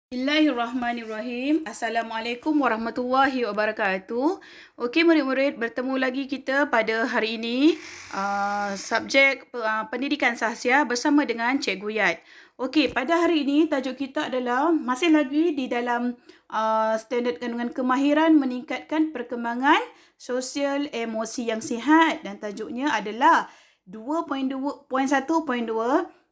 Bismillahirrahmanirrahim. Assalamualaikum warahmatullahi wabarakatuh. Okey murid-murid, bertemu lagi kita pada hari ini subjek pendidikan sahsia bersama dengan Cikgu Yat. Okey, pada hari ini tajuk kita adalah masih lagi di dalam standard kandungan kemahiran meningkatkan perkembangan sosial emosi yang sihat dan tajuknya adalah 2.1.2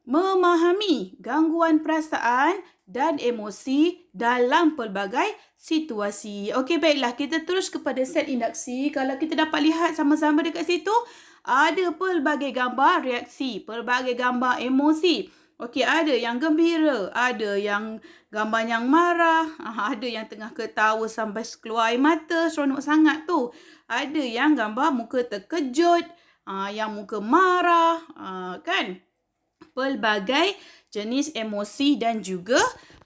memahami gangguan perasaan dan emosi dalam pelbagai situasi. Okey, baiklah. Kita terus kepada set induksi. Kalau kita dapat lihat sama-sama dekat situ, ada pelbagai gambar reaksi, pelbagai gambar emosi. Okey, ada yang gembira, ada yang gambar yang marah, ada yang tengah ketawa sampai keluar air mata, seronok sangat tu. Ada yang gambar muka terkejut, yang muka marah, kan? Pelbagai jenis emosi dan juga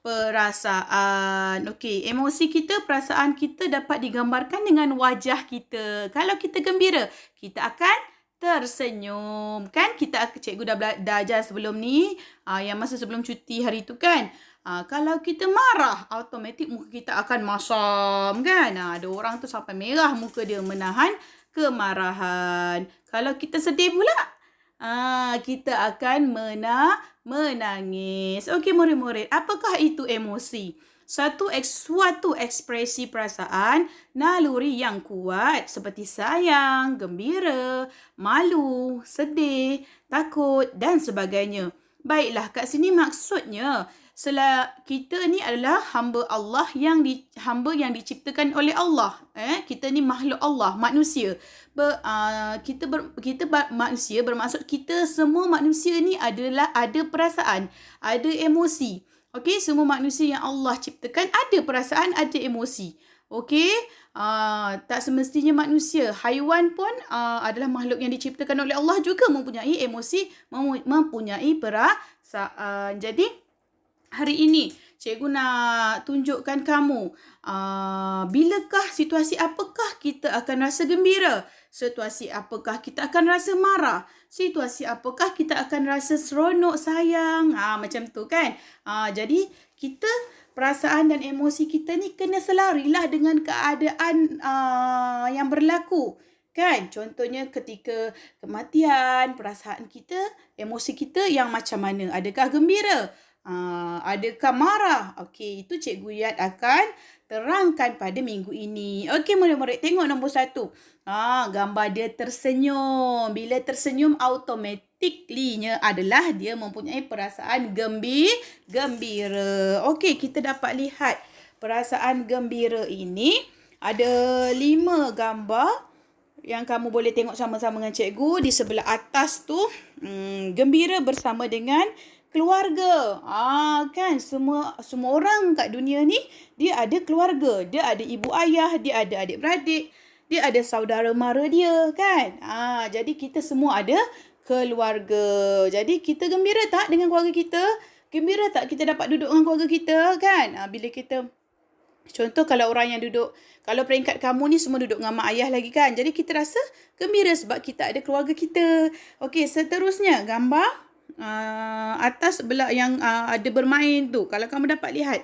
perasaan. Okey, emosi kita, perasaan kita dapat digambarkan dengan wajah kita. Kalau kita gembira, kita akan tersenyum. Kan cikgu dah ajar sebelum ni, yang masa sebelum cuti hari tu kan. Kalau kita marah, automatik muka kita akan masam kan. Ada orang tu sampai merah muka dia menahan kemarahan. Kalau kita sedih pula, kita akan menangis. Okey murid-murid, apakah itu emosi? Suatu ekspresi perasaan naluri yang kuat seperti sayang, gembira, malu, sedih, takut dan sebagainya. Baiklah, kat sini maksudnya kita ni adalah hamba Allah hamba yang diciptakan oleh Allah. Kita ni makhluk Allah, manusia. Manusia bermaksud kita semua manusia ni ada perasaan, ada emosi. Okey, semua manusia yang Allah ciptakan ada perasaan, ada emosi. Okey, tak semestinya manusia, haiwan pun adalah makhluk yang diciptakan oleh Allah juga mempunyai emosi, mempunyai perasaan. Jadi hari ini, cikgu nak tunjukkan kamu bilakah situasi apakah kita akan rasa gembira, situasi apakah kita akan rasa marah, situasi apakah kita akan rasa seronok, sayang, macam tu kan. Jadi kita perasaan dan emosi kita ni kena selarilah dengan keadaan yang berlaku. Kan? Contohnya ketika kematian, perasaan kita, emosi kita yang macam mana? Adakah gembira? Adakah marah? Okey, itu Cikgu Yat akan terangkan pada minggu ini. Okey murid-murid, tengok nombor 1. Gambar dia tersenyum. Bila tersenyum, automatically-nya adalah dia mempunyai perasaan gembira. Okey, kita dapat lihat perasaan gembira ini ada 5 gambar yang kamu boleh tengok sama-sama dengan cikgu. Di sebelah atas tu, gembira bersama dengan keluarga. Kan semua orang kat dunia ni dia ada keluarga, dia ada ibu ayah, dia ada adik-beradik, dia ada saudara mara dia kan. Jadi kita semua ada keluarga. Jadi kita gembira tak dengan keluarga kita? Gembira tak kita dapat duduk dengan keluarga kita kan? Bila kita contoh kalau orang yang duduk, kalau peringkat kamu ni semua duduk dengan mak ayah lagi kan. Jadi kita rasa gembira sebab kita ada keluarga kita. Okey, seterusnya gambar atas sebelah yang ada bermain tu. Kalau kamu dapat lihat,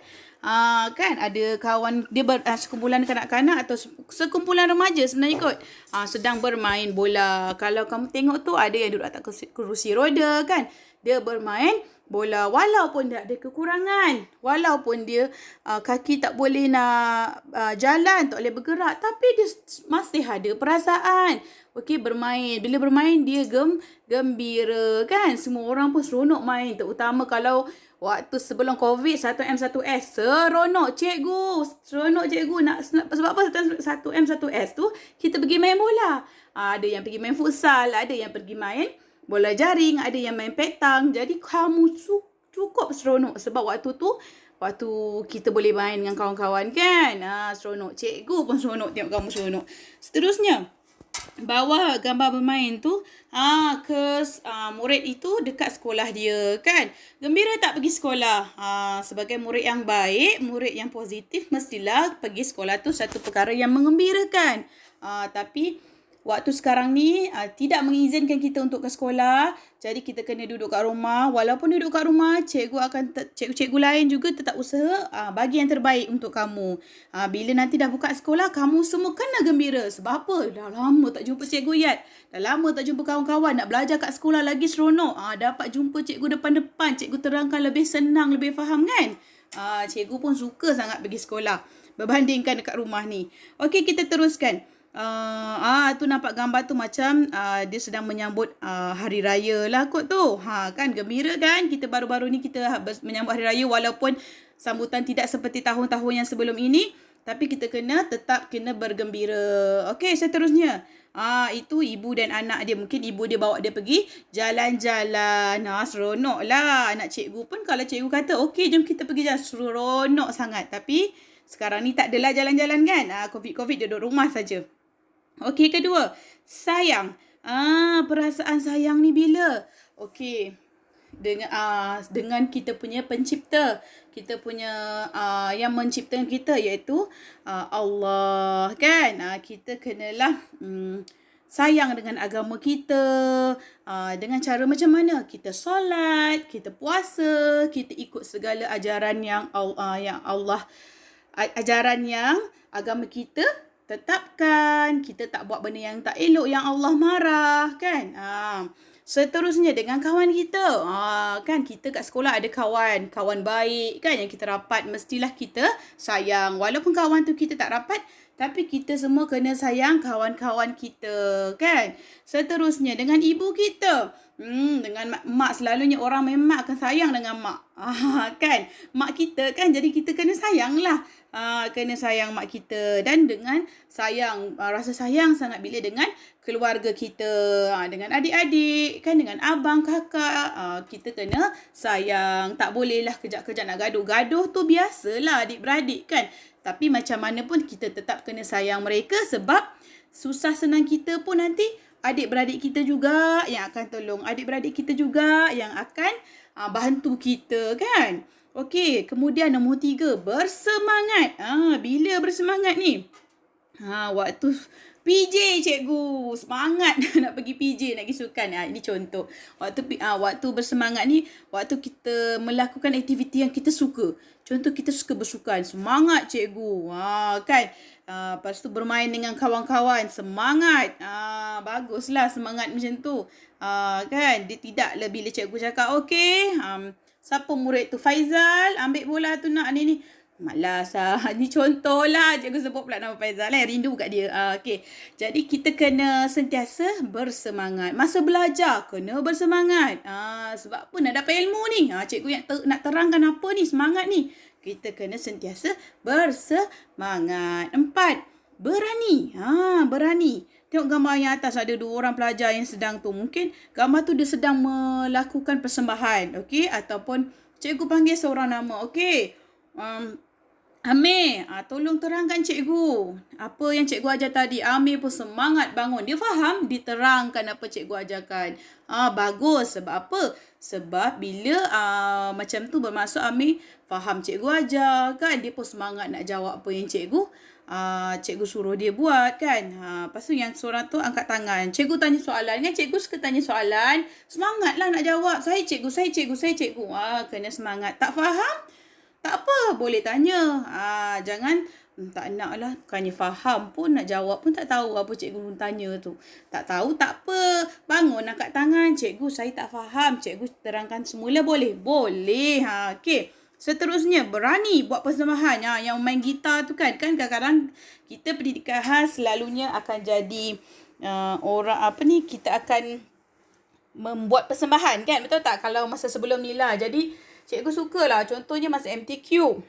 kan ada kawan dia sekumpulan kanak-kanak atau sekumpulan remaja sebenarnya kot, sedang bermain bola. Kalau kamu tengok tu ada yang duduk atas kerusi roda kan. Dia bermain bola walaupun dia ada kekurangan, walaupun dia kaki tak boleh nak jalan, tak boleh bergerak, tapi dia masih ada perasaan. Okey, bermain. Bila bermain dia gembira kan. Semua orang pun seronok main, terutama kalau waktu sebelum COVID 1M 1S. Seronok cikgu nak sebab apa 1M 1S tu kita pergi main bola. Ada yang pergi main futsal, ada yang pergi main bola jaring, ada yang main petang. Jadi kamu cukup seronok sebab waktu kita boleh main dengan kawan-kawan kan. Seronok. Cikgu pun seronok tengok kamu seronok. Seterusnya, bawah gambar bermain tu, murid itu dekat sekolah dia kan. Gembira tak pergi sekolah? Sebagai murid yang baik, murid yang positif, mestilah pergi sekolah tu satu perkara yang mengembirakan. Tapi waktu sekarang ni tidak mengizinkan kita untuk ke sekolah. Jadi kita kena duduk kat rumah. Walaupun duduk kat rumah, cikgu-cikgu lain juga tetap usaha bagi yang terbaik untuk kamu. Bila nanti dah buka sekolah, kamu semua kena gembira. Sebab apa? Dah lama tak jumpa cikgu Yat. Dah lama tak jumpa kawan-kawan. Nak belajar kat sekolah lagi seronok. Dapat jumpa cikgu depan-depan. Cikgu terangkan lebih senang, lebih faham kan? Cikgu pun suka sangat pergi sekolah berbandingkan dekat rumah ni. Okey, kita teruskan. Tu nampak gambar tu macam dia sedang menyambut hari raya lah kot tu. Kan gembira kan? Kita baru-baru ni kita menyambut hari raya walaupun sambutan tidak seperti tahun-tahun yang sebelum ini, tapi kita tetap kena bergembira. Okey, seterusnya. Itu ibu dan anak dia. Mungkin ibu dia bawa dia pergi jalan-jalan. Seronok lah. Anak cikgu pun kalau cikgu kata, okey jom kita pergi jalan. Seronok sangat. Tapi sekarang ni tak adalah jalan-jalan kan. Covid-Covid duduk rumah saja. Okey, kedua. Sayang. Perasaan sayang ni bila? Okey. Dengan kita punya pencipta. Kita punya yang menciptakan kita iaitu Allah kan. Kita kenalah sayang dengan agama kita. Dengan cara macam mana? Kita solat, kita puasa, kita ikut segala ajaran yang Allah ajaran yang agama kita tetapkan. Kita tak buat benda yang tak elok, yang Allah marah kan. Seterusnya dengan kawan kita. Kan kita kat sekolah ada kawan baik kan yang kita rapat, mestilah kita sayang. Walaupun kawan tu kita tak rapat, tapi kita semua kena sayang kawan-kawan kita kan. Seterusnya dengan ibu kita. Dengan mak, selalunya orang memang akan sayang dengan mak. Kan? Mak kita kan, jadi kita kena sayang lah. Kena sayang mak kita. Dan dengan sayang, rasa sayang sangat bila dengan keluarga kita. Dengan adik-adik, kan, dengan abang, kakak. Kita kena sayang. Tak bolehlah kejap-kejap nak gaduh. Gaduh tu biasalah adik-beradik kan. Tapi macam mana pun kita tetap kena sayang mereka sebab susah senang kita pun nanti adik-beradik kita juga yang akan tolong. Adik-beradik kita juga yang akan bantu kita kan. Okey, kemudian nombor 3, bersemangat. Bila bersemangat ni? Waktu PJ cikgu. Semangat nak pergi PJ, nak pergi sukan. Ini contoh. Waktu bersemangat ni, waktu kita melakukan aktiviti yang kita suka. Contoh kita suka bersukan. Semangat cikgu. Kan? Lepas tu bermain dengan kawan-kawan. Semangat. Baguslah semangat macam tu. Kan? Dia tidaklah bila cikgu cakap, okey. Siapa murid tu? Faizal. Ambil bola tu nak ni. Malas Ni contoh lah. Cikgu sebut pula nama Faizal lah. Rindu kat dia. Okay. Jadi kita kena sentiasa bersemangat. Masa belajar kena bersemangat. Sebab apa? Nak dapat ilmu ni. Cikgu yang nak terangkan apa ni? Semangat ni. Kita kena sentiasa bersemangat. 4. Berani. Berani. Tengok gambar yang atas, ada 2 orang pelajar yang sedang tu. Mungkin gambar tu dia sedang melakukan persembahan. Okey. Ataupun cikgu panggil seorang nama. Okey. Amir, tolong terangkan cikgu. Apa yang cikgu ajar tadi. Amir pun semangat bangun. Dia faham, diterangkan apa cikgu ajarkan. Bagus. Sebab apa? Sebab bila macam tu bermaksud Amir faham cikgu ajar kan. Dia pun semangat nak jawab apa yang cikgu suruh dia buat kan. Lepas tu yang seorang tu angkat tangan. Cikgu tanya soalan kan. Cikgu suka tanya soalan. Semangatlah nak jawab. Saya cikgu. Kena semangat. Tak faham? Tak apa, boleh tanya. Jangan tak nak lah. Bukannya faham pun, nak jawab pun tak tahu apa cikgu tanya tu. Tak tahu, tak apa. Bangun, angkat tangan. Cikgu, saya tak faham. Cikgu terangkan semula boleh? Boleh. Okey. Seterusnya, berani buat persembahan. Yang main gitar tu kan. Kan kadang-kadang kita pendidikan khas selalunya akan jadi kita akan membuat persembahan kan. Betul tak? Kalau masa sebelum ni lah. Jadi, cikgu sukalah. Contohnya masa MTQ.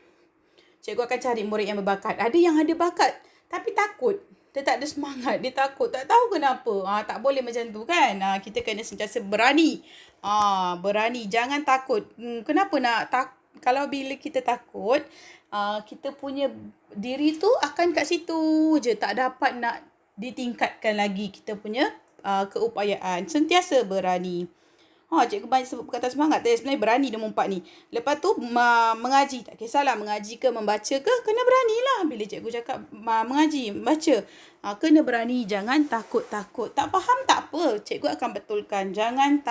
Cikgu akan cari murid yang berbakat. Ada yang ada bakat tapi takut. Dia tak ada semangat. Dia takut. Tak tahu kenapa. Tak boleh macam tu kan. Kita kena sentiasa berani. Berani. Jangan takut. Kenapa nak kalau bila kita takut, kita punya diri tu akan kat situ je. Tak dapat nak ditingkatkan lagi kita punya keupayaan. Sentiasa berani. Cikgu banyak sebut perkataan semangat. Tapi sebenarnya berani nombor 4 ni. Lepas tu mengaji. Tak kisahlah mengaji ke membaca ke. Kena beranilah. Bila cikgu cakap mengaji, membaca. Kena berani. Jangan takut-takut. Tak faham tak apa. Cikgu akan betulkan. Jangan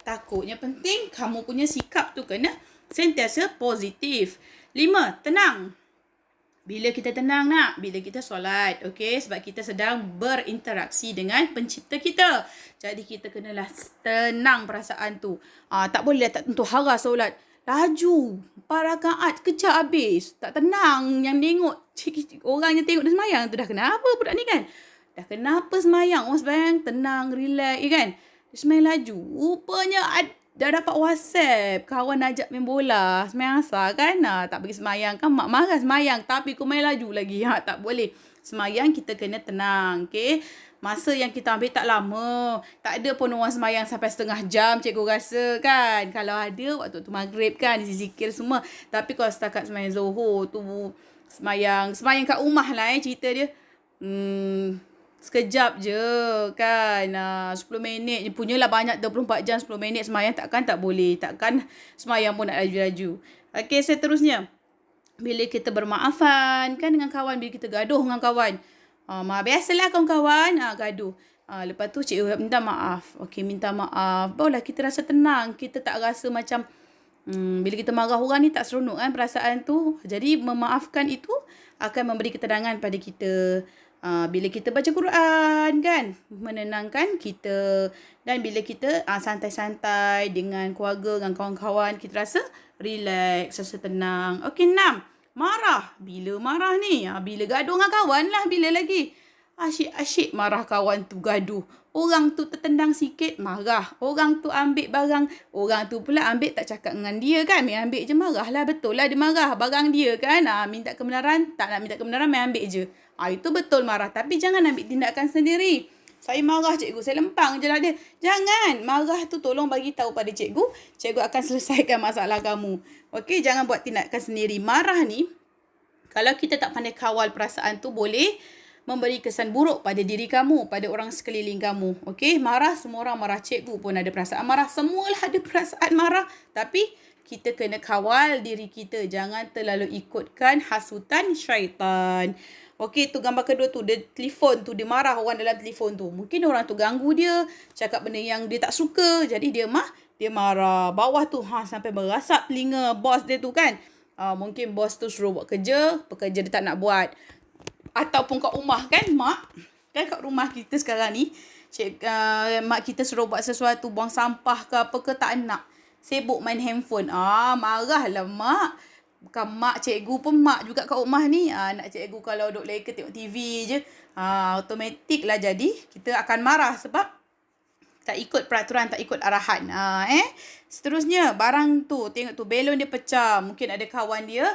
takut. Yang penting kamu punya sikap tu kena sentiasa positif. 5. Tenang. Bila kita tenang bila kita solat, okey, sebab kita sedang berinteraksi dengan pencipta kita. Jadi kita kenalah tenang perasaan tu. Tak boleh tak tentu hara solat. Laju, 4 rakaat kejar habis. Tak tenang yang tengok. Orang yang tengok dia semayang tu dah kenapa budak ni kan? Dah kenapa semayang? Orang semayang tenang, relax kan? Dia semayang laju. Rupanya dah dapat WhatsApp. Kawan ajak main bola. Semayang asal kan? Tak pergi semayang kan? Mak marah semayang. Tapi kau main laju lagi. Tak boleh. Semayang kita kena tenang. Okay? Masa yang kita ambil tak lama. Tak ada pun orang semayang sampai setengah jam. Cikgu rasa kan? Kalau ada waktu tu maghrib kan? Zikir semua. Tapi kalau setakat semayang Zohor tu. Semayang kat rumah lah cerita dia. Sekejap je kan. 10 minit je. Punyalah banyak 24 jam 10 minit semayang. Tak boleh. Takkan semayang pun nak laju-laju. Okey, seterusnya. Bila kita bermaafan kan dengan kawan. Bila kita gaduh dengan kawan. Biasalah kawan-kawan gaduh. Lepas tu cikgu minta maaf. Okey, minta maaf. Barulah kita rasa tenang. Kita tak rasa macam bila kita marah orang ni tak seronok kan perasaan tu. Jadi memaafkan itu akan memberi ketenangan pada kita. Bila kita baca Quran kan, menenangkan kita. Dan bila kita santai-santai dengan keluarga, dengan kawan-kawan, kita rasa relax, rasa tenang. Okey, 6. Marah. Bila marah ni? Bila gaduh dengan kawan lah. Bila lagi? Asyik-asyik marah kawan tu gaduh. Orang tu tertendang sikit, marah. Orang tu ambil barang. Orang tu pula ambil tak cakap dengan dia kan. Main ambil je, marah lah. Betul lah dia marah. Barang dia kan. Minta kebenaran. Tak nak minta kebenaran, main ambil je. Itu betul marah. Tapi jangan ambil tindakan sendiri. Saya marah cikgu. Saya lempang je lah dia. Jangan. Marah tu tolong bagi tahu pada cikgu. Cikgu akan selesaikan masalah kamu. Okey, jangan buat tindakan sendiri. Marah ni, kalau kita tak pandai kawal perasaan tu, boleh memberi kesan buruk pada diri kamu, pada orang sekeliling kamu. Okey, marah, semua orang marah. Cikgu pun ada perasaan marah. Semualah ada perasaan marah. Tapi kita kena kawal diri kita. Jangan terlalu ikutkan hasutan syaitan. Okey, tu gambar kedua tu. Dia telefon tu. Dia marah orang dalam telefon tu. Mungkin orang tu ganggu dia. Cakap benda yang dia tak suka. Jadi dia marah. Bawah tu sampai merasap telinga bos dia tu kan. Mungkin bos tu suruh buat kerja. Pekerja dia tak nak buat. Ataupun kat rumah kan, mak. Kan kat rumah kita sekarang ni. Mak kita suruh buat sesuatu. Buang sampah ke apa ke, tak nak. Sibuk main handphone. Marahlah mak. Bukan mak, cikgu pun mak juga kat rumah ni. Nak cikgu kalau duduk leka tengok TV je. Automatik lah jadi. Kita akan marah sebab tak ikut peraturan, tak ikut arahan. Seterusnya, barang tu. Tengok tu, belon dia pecah. Mungkin ada kawan dia.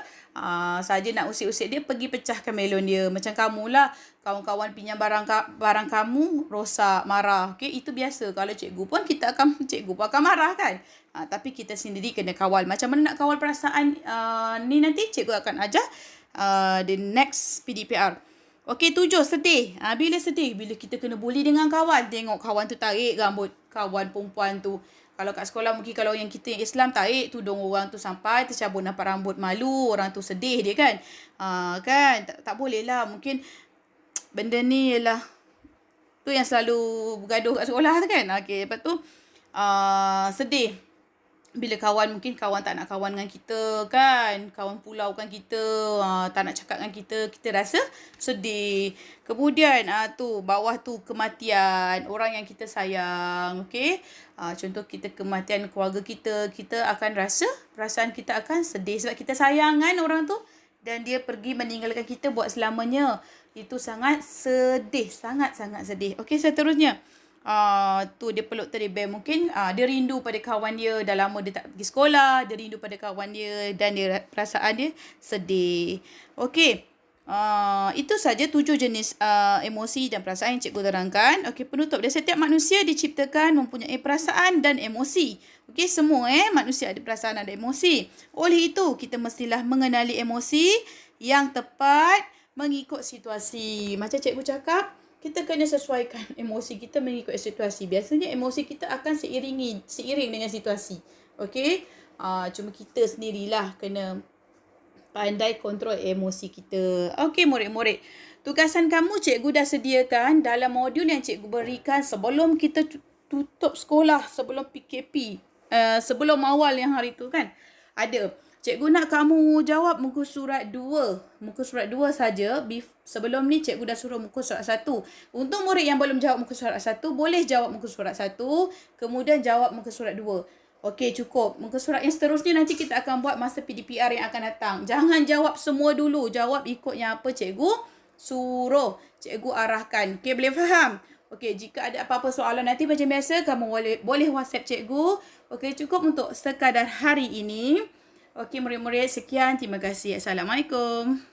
Saja nak usik-usik dia, pergi pecahkan melon dia. Macam kamulah, kawan-kawan pinjam barang kamu, rosak, marah. Okay, itu biasa. Kalau cikgu pun, cikgu pun akan marah kan. Tapi kita sendiri kena kawal. Macam mana nak kawal perasaan ni nanti, cikgu akan ajar the next PDPR. Okey, 7, sedih. Bila sedih? Bila kita kena bully dengan kawan. Tengok kawan tu tarik rambut kawan perempuan tu. Kalau kat sekolah mungkin kalau yang kita yang Islam tarik tudung orang tu sampai tercabut nampak rambut, malu. Orang tu sedih dia kan. Kan? Tak boleh lah. Mungkin benda ni ialah tu yang selalu bergaduh kat sekolah tu kan. Okey, lepas tu sedih. Bila mungkin kawan tak nak kawan dengan kita kan. Kawan pulaukan kita. Tak nak cakap dengan kita. Kita rasa sedih. Kemudian tu bawah tu kematian. Orang yang kita sayang. Okay. Contoh kita kematian keluarga kita. Kita akan rasa perasaan kita akan sedih. Sebab kita sayang kan orang tu. Dan dia pergi meninggalkan kita buat selamanya. Itu sangat sedih. Sangat-sangat sedih. Okay, seterusnya. Tu dia peluk teddy bear. Mungkin dia rindu pada kawan dia. Dah lama dia tak pergi sekolah. Dia rindu pada kawan dia. Dan dia perasaan dia sedih. Okey. Itu saja 7 jenis emosi dan perasaan yang cikgu terangkan. Okey, penutup dia. Setiap manusia diciptakan mempunyai perasaan dan emosi. Okey, semua manusia ada perasaan, ada emosi. Oleh itu, kita mestilah mengenali emosi yang tepat mengikut situasi. Macam cikgu cakap, kita kena sesuaikan emosi kita mengikut situasi. Biasanya emosi kita akan seiring dengan situasi. Okey? Cuma kita sendirilah kena pandai kontrol emosi kita. Okey murid-murid. Tugasan kamu cikgu dah sediakan dalam modul yang cikgu berikan sebelum kita tutup sekolah, sebelum PKP. Sebelum awal yang hari tu kan. Ada. Cikgu nak kamu jawab muka surat 2. Muka surat 2 saja. Sebelum ni cikgu dah suruh muka surat 1. Untuk murid yang belum jawab muka surat 1, boleh jawab muka surat 1. Kemudian jawab muka surat 2. Okey, cukup. Muka surat yang seterusnya nanti kita akan buat masa PDPR yang akan datang. Jangan jawab semua dulu. Jawab ikut yang apa cikgu suruh. Cikgu arahkan. Okey, boleh faham? Okey, jika ada apa-apa soalan nanti macam biasa, kamu boleh WhatsApp cikgu. Okey, cukup untuk sekadar hari ini. Okey, murid-murid, sekian. Terima kasih. Assalamualaikum.